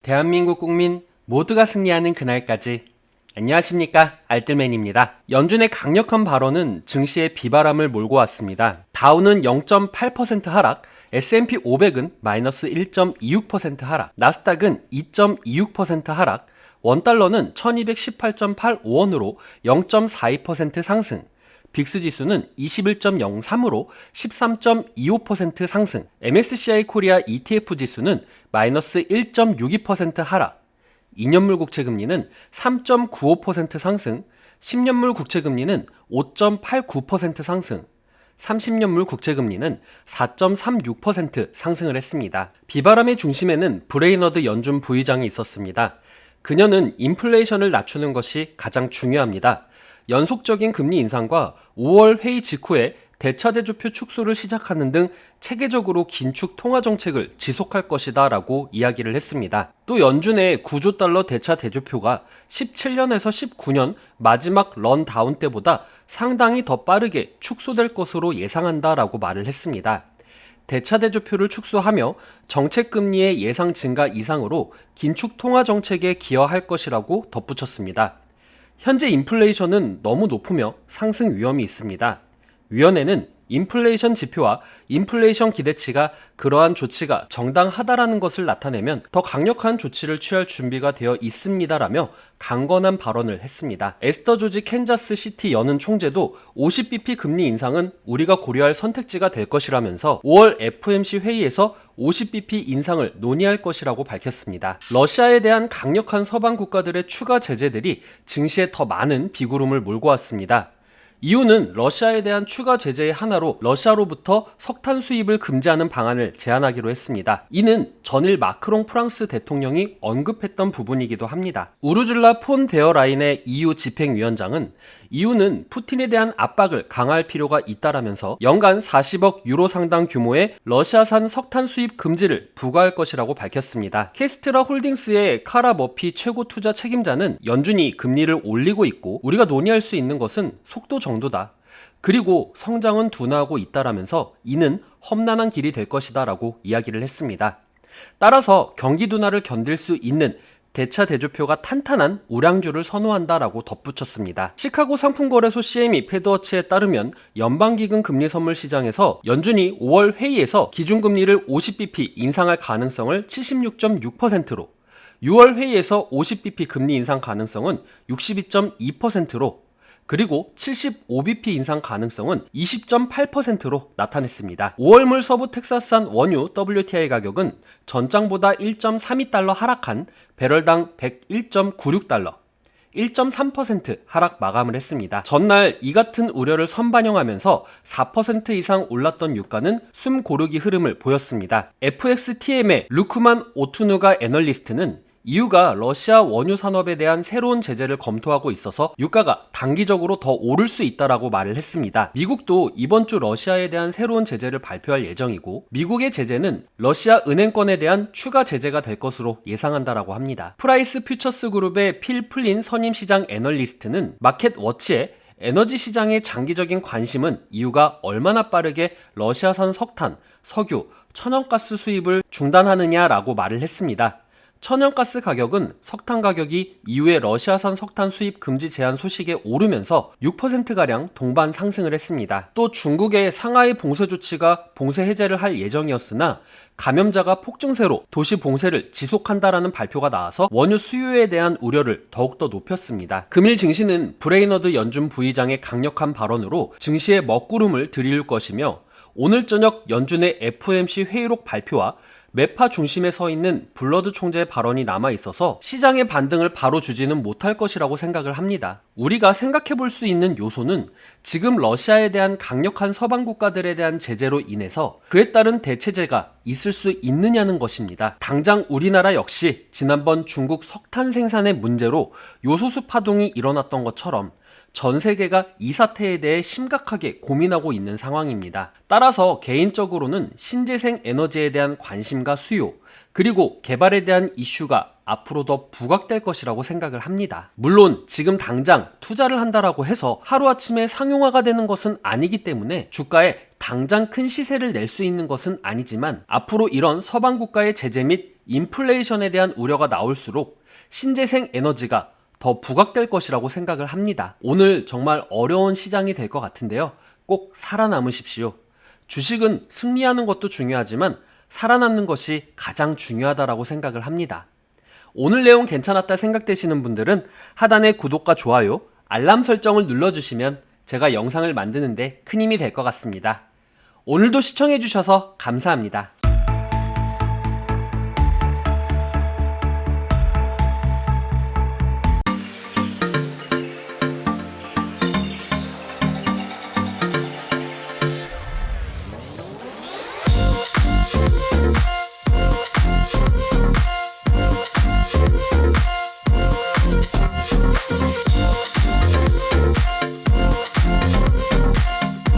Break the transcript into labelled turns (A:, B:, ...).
A: 대한민국 국민 모두가 승리하는 그날까지. 안녕하십니까, 알뜰맨입니다. 연준의 강력한 발언은 증시에 비바람을 몰고 왔습니다. 다우는 0.8% 하락, S&P 500은 마이너스 1.26% 하락, 나스닥은 2.26% 하락, 원달러는 1218.85원으로 0.42% 상승, 빅스 지수는 21.03으로 13.25% 상승, MSCI 코리아 ETF 지수는 마이너스 1.62% 하락, 2년물 국채금리는 3.95% 상승, 10년물 국채금리는 5.89% 상승, 30년물 국채금리는 4.36% 상승을 했습니다. 비바람의 중심에는 브레이너드 연준 부의장이 있었습니다. 그녀는 인플레이션을 낮추는 것이 가장 중요합니다. 연속적인 금리 인상과 5월 회의 직후에 대차대조표 축소를 시작하는 등 체계적으로 긴축 통화 정책을 지속할 것이다 라고 이야기를 했습니다. 또 연준의 9조 달러 대차대조표가 17년에서 19년 마지막 런다운 때보다 상당히 더 빠르게 축소될 것으로 예상한다 라고 말을 했습니다. 대차대조표를 축소하며 정책금리의 예상 증가 이상으로 긴축 통화 정책에 기여할 것이라고 덧붙였습니다. 현재 인플레이션은 너무 높으며 상승 위험이 있습니다. 위원회는 인플레이션 지표와 인플레이션 기대치가 그러한 조치가 정당하다라는 것을 나타내면 더 강력한 조치를 취할 준비가 되어 있습니다라며 강건한 발언을 했습니다. 에스터 조지 캔자스 시티 연은 총재도 50bp 금리 인상은 우리가 고려할 선택지가 될 것이라면서 5월 FOMC 회의에서 50bp 인상을 논의할 것이라고 밝혔습니다. 러시아에 대한 강력한 서방 국가들의 추가 제재들이 증시에 더 많은 비구름을 몰고 왔습니다. 이유는 러시아에 대한 추가 제재의 하나로 러시아로부터 석탄 수입을 금지하는 방안을 제안하기로 했습니다. 이는 전일 마크롱 프랑스 대통령이 언급했던 부분이기도 합니다. 우르줄라 폰 데어 라인의 EU 집행위원장은 EU는 푸틴에 대한 압박을 강화할 필요가 있다라면서 연간 40억 유로 상당 규모의 러시아산 석탄 수입 금지를 부과할 것이라고 밝혔습니다. 캐스트라 홀딩스의 카라 머피 최고 투자 책임자는 연준이 금리를 올리고 있고 우리가 논의할 수 있는 것은 속도 정도다. 그리고 성장은 둔화하고 있다라면서 이는 험난한 길이 될 것이다 라고 이야기를 했습니다. 따라서 경기 둔화를 견딜 수 있는 대차 대조표가 탄탄한 우량주를 선호한다라고 덧붙였습니다. 시카고 상품거래소 CME 패드워치에 따르면 연방기금 금리 선물 시장에서 연준이 5월 회의에서 기준금리를 50bp 인상할 가능성을 76.6%로 6월 회의에서 50bp 금리 인상 가능성은 62.2%로 그리고 75bp 인상 가능성은 20.8%로 나타냈습니다. 5월물 서부 텍사스산 원유 WTI 가격은 전장보다 1.32달러 하락한 배럴당 101.96달러, 1.3% 하락 마감을 했습니다. 전날 이 같은 우려를 선반영하면서 4% 이상 올랐던 유가는 숨 고르기 흐름을 보였습니다. FXTM의 루크만 오투누가 애널리스트는 EU가 러시아 원유 산업에 대한 새로운 제재를 검토하고 있어서 유가가 단기적으로 더 오를 수 있다라고 말을 했습니다. 미국도 이번 주 러시아에 대한 새로운 제재를 발표할 예정이고 미국의 제재는 러시아 은행권에 대한 추가 제재가 될 것으로 예상한다라고 합니다. 프라이스 퓨처스 그룹의 필 플린 선임시장 애널리스트는 마켓워치에 에너지 시장의 장기적인 관심은 EU가 얼마나 빠르게 러시아산 석탄, 석유, 천연가스 수입을 중단하느냐라고 말을 했습니다. 천연가스 가격은 석탄 가격이 이후에 러시아산 석탄 수입 금지 제한 소식에 오르면서 6%가량 동반 상승을 했습니다. 또 중국의 상하이 봉쇄 조치가 봉쇄 해제를 할 예정이었으나 감염자가 폭증세로 도시 봉쇄를 지속한다라는 발표가 나와서 원유 수요에 대한 우려를 더욱더 높였습니다. 금일 증시는 브레이너드 연준 부의장의 강력한 발언으로 증시에 먹구름을 들이울 것이며 오늘 저녁 연준의 FOMC 회의록 발표와 매파 중심에 서 있는 블러드 총재의 발언이 남아있어서 시장의 반등을 바로 주지는 못할 것이라고 생각을 합니다. 우리가 생각해 볼 수 있는 요소는 지금 러시아에 대한 강력한 서방 국가들에 대한 제재로 인해서 그에 따른 대체제가 있을 수 있느냐는 것입니다. 당장 우리나라 역시 지난번 중국 석탄 생산의 문제로 요소수 파동이 일어났던 것처럼 전 세계가 이 사태에 대해 심각하게 고민하고 있는 상황입니다. 따라서 개인적으로는 신재생 에너지에 대한 관심과 수요, 그리고 개발에 대한 이슈가 앞으로 더 부각될 것이라고 생각을 합니다. 물론 지금 당장 투자를 한다라고 해서 하루아침에 상용화가 되는 것은 아니기 때문에 주가에 당장 큰 시세를 낼 수 있는 것은 아니지만 앞으로 이런 서방 국가의 제재 및 인플레이션에 대한 우려가 나올수록 신재생 에너지가 더 부각될 것이라고 생각을 합니다. 오늘 정말 어려운 시장이 될 것 같은데요. 꼭 살아남으십시오. 주식은 승리하는 것도 중요하지만 살아남는 것이 가장 중요하다고 생각을 합니다. 오늘 내용 괜찮았다 생각되시는 분들은 하단의 구독과 좋아요, 알람 설정을 눌러주시면 제가 영상을 만드는데 큰 힘이 될 것 같습니다. 오늘도 시청해주셔서 감사합니다.